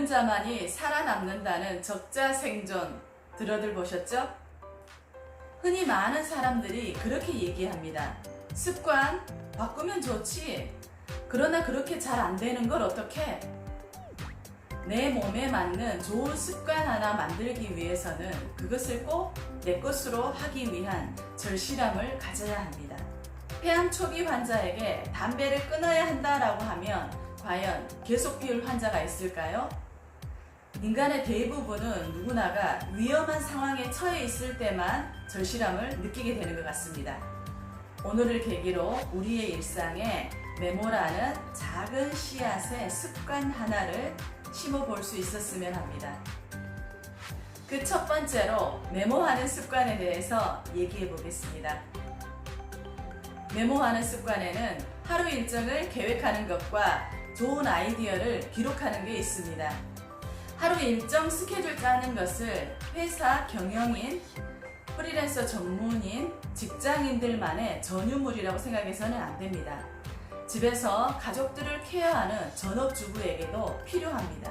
있는 자만이 살아남는다는 적자생존 들어들 보셨죠? 흔히 많은 사람들이 그렇게 얘기합니다. 습관 바꾸면 좋지. 그러나 그렇게 잘 안 되는 걸 어떡해? 내 몸에 맞는 좋은 습관 하나 만들기 위해서는 그것을 꼭 내 것으로 하기 위한 절실함을 가져야 합니다. 폐암 초기 환자에게 담배를 끊어야 한다라고 하면 과연 계속 피울 환자가 있을까요? 인간의 대부분은 누구나가 위험한 상황에 처해 있을 때만 절실함을 느끼게 되는 것 같습니다. 오늘을 계기로 우리의 일상에 메모라는 작은 씨앗의 습관 하나를 심어볼 수 있었으면 합니다. 그 첫 번째로 메모하는 습관에 대해서 얘기해 보겠습니다. 메모하는 습관에는 하루 일정을 계획하는 것과 좋은 아이디어를 기록하는 게 있습니다. 하루 일정 스케줄 짜는 것을 회사 경영인, 프리랜서 전문인, 직장인들만의 전유물이라고 생각해서는 안 됩니다. 집에서 가족들을 케어하는 전업주부에게도 필요합니다.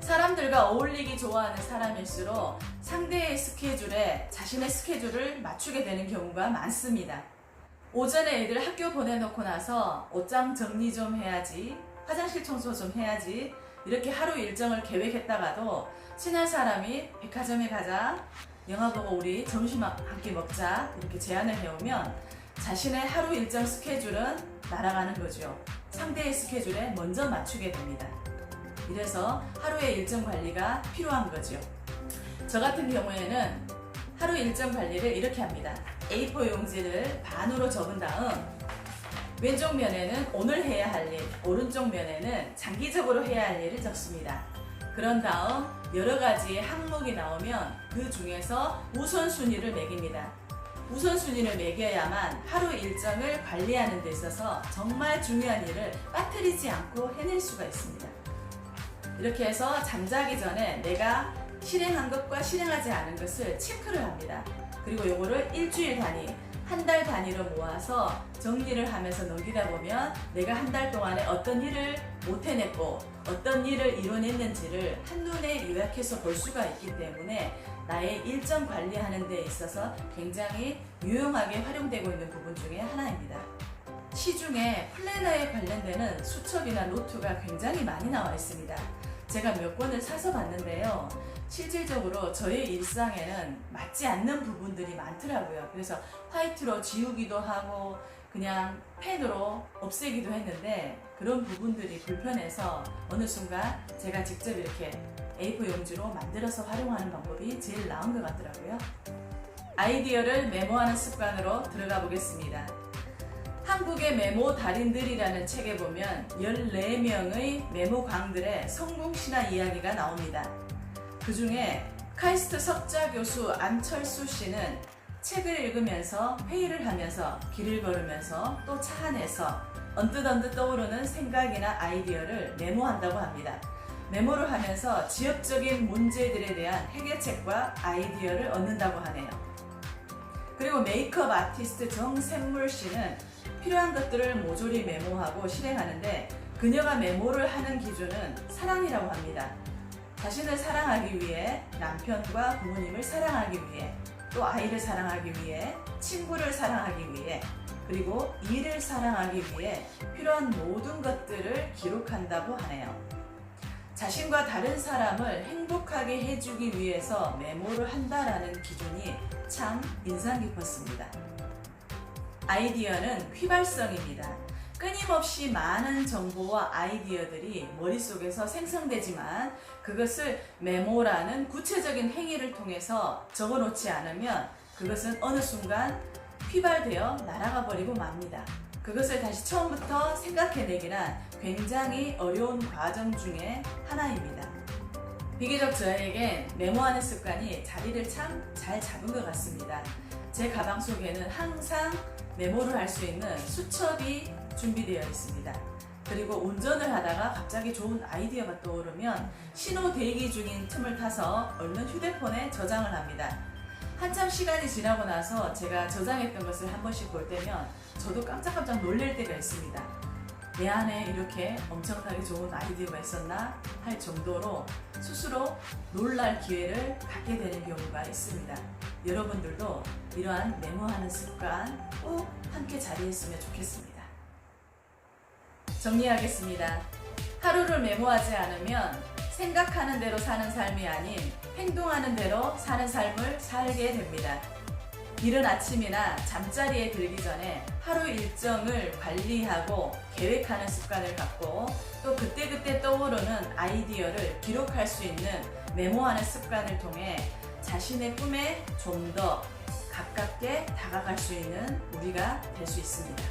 사람들과 어울리기 좋아하는 사람일수록 상대의 스케줄에 자신의 스케줄을 맞추게 되는 경우가 많습니다. 오전에 애들 학교 보내놓고 나서 옷장 정리 좀 해야지, 화장실 청소 좀 해야지, 이렇게 하루 일정을 계획했다가도 친한 사람이 백화점에 가자, 영화 보고 우리 점심 한 끼 먹자 이렇게 제안을 해오면 자신의 하루 일정 스케줄은 날아가는 거죠. 상대의 스케줄에 먼저 맞추게 됩니다. 이래서 하루의 일정 관리가 필요한 거죠. 저 같은 경우에는 하루 일정 관리를 이렇게 합니다. A4 용지를 반으로 접은 다음 왼쪽 면에는 오늘 해야 할 일, 오른쪽 면에는 장기적으로 해야 할 일을 적습니다. 그런 다음 여러 가지의 항목이 나오면 그 중에서 우선순위를 매깁니다. 우선순위를 매겨야만 하루 일정을 관리하는 데 있어서 정말 중요한 일을 빠뜨리지 않고 해낼 수가 있습니다. 이렇게 해서 잠자기 전에 내가 실행한 것과 실행하지 않은 것을 체크를 합니다. 그리고 요거를 일주일 단위, 한 달 단위로 모아서 정리를 하면서 넘기다 보면 내가 한 달 동안에 어떤 일을 못 해냈고 어떤 일을 이뤄냈는지를 한눈에 요약해서 볼 수가 있기 때문에 나의 일정 관리하는 데 있어서 굉장히 유용하게 활용되고 있는 부분 중에 하나입니다. 시중에 플래너에 관련되는 수첩이나 노트가 굉장히 많이 나와 있습니다. 제가 몇 권을 사서 봤는데요. 실질적으로 저의 일상에는 맞지 않는 부분들이 많더라고요. 그래서 화이트로 지우기도 하고 그냥 펜으로 없애기도 했는데 그런 부분들이 불편해서 어느 순간 제가 직접 이렇게 A4 용지로 만들어서 활용하는 방법이 제일 나은 것 같더라고요. 아이디어를 메모하는 습관으로 들어가 보겠습니다. 한국의 메모 달인들이라는 책에 보면 14명의 메모 광들의 성공 신화 이야기가 나옵니다. 그 중에 카이스트 석좌 교수 안철수 씨는 책을 읽으면서 회의를 하면서 길을 걸으면서 또 차 안에서 언뜻 떠오르는 생각이나 아이디어를 메모한다고 합니다. 메모를 하면서 지역적인 문제들에 대한 해결책과 아이디어를 얻는다고 하네요. 그리고 메이크업 아티스트 정샘물 씨는 필요한 것들을 모조리 메모하고 실행하는데 그녀가 메모를 하는 기준은 사랑이라고 합니다. 자신을 사랑하기 위해, 남편과 부모님을 사랑하기 위해, 또 아이를 사랑하기 위해, 친구를 사랑하기 위해, 그리고 일을 사랑하기 위해 필요한 모든 것들을 기록한다고 하네요. 자신과 다른 사람을 행복하게 해주기 위해서 메모를 한다라는 기준이 참 인상 깊었습니다. 아이디어는 휘발성입니다. 끊임없이 많은 정보와 아이디어들이 머릿속에서 생성되지만 그것을 메모라는 구체적인 행위를 통해서 적어놓지 않으면 그것은 어느 순간 휘발되어 날아가 버리고 맙니다. 그것을 다시 처음부터 생각해내기란 굉장히 어려운 과정 중에 하나입니다. 비교적 저에겐 메모하는 습관이 자리를 참 잘 잡은 것 같습니다. 제 가방 속에는 항상 메모를 할 수 있는 수첩이 준비되어 있습니다. 그리고 운전을 하다가 갑자기 좋은 아이디어가 떠오르면 신호 대기 중인 틈을 타서 얼른 휴대폰에 저장을 합니다. 한참 시간이 지나고 나서 제가 저장했던 것을 한 번씩 볼 때면 저도 깜짝깜짝 놀랄 때가 있습니다. 내 안에 이렇게 엄청나게 좋은 아이디어가 있었나 할 정도로 스스로 놀랄 기회를 갖게 되는 경우가 있습니다. 여러분들도 이러한 메모하는 습관 꼭 함께 자리했으면 좋겠습니다. 정리하겠습니다. 하루를 메모하지 않으면 생각하는 대로 사는 삶이 아닌 행동하는 대로 사는 삶을 살게 됩니다. 이른 아침이나 잠자리에 들기 전에 하루 일정을 관리하고 계획하는 습관을 갖고 또 그때그때 떠오르는 아이디어를 기록할 수 있는 메모하는 습관을 통해 자신의 꿈에 좀 더 가깝게 다가갈 수 있는 우리가 될 수 있습니다.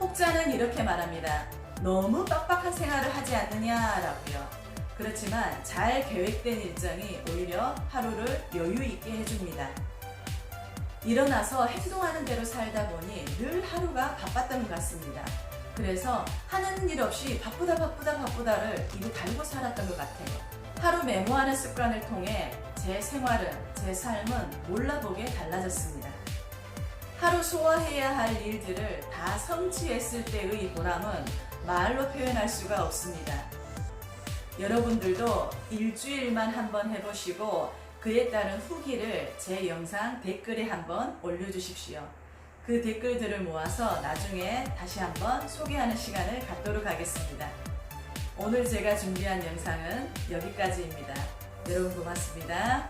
혹자는 이렇게 말합니다. 너무 빡빡한 생활을 하지 않느냐라고요. 그렇지만 잘 계획된 일정이 오히려 하루를 여유 있게 해줍니다. 일어나서 행동하는 대로 살다 보니 늘 하루가 바빴던 것 같습니다. 그래서 하는 일 없이 바쁘다를 입에 달고 살았던 것 같아요. 하루 메모하는 습관을 통해 제 생활은, 제 삶은 몰라보게 달라졌습니다. 하루 소화해야 할 일들을 다 성취했을 때의 보람은 말로 표현할 수가 없습니다. 여러분들도 일주일만 한번 해보시고 그에 따른 후기를 제 영상 댓글에 한번 올려주십시오. 그 댓글들을 모아서 나중에 다시 한번 소개하는 시간을 갖도록 하겠습니다. 오늘 제가 준비한 영상은 여기까지입니다. 여러분 고맙습니다.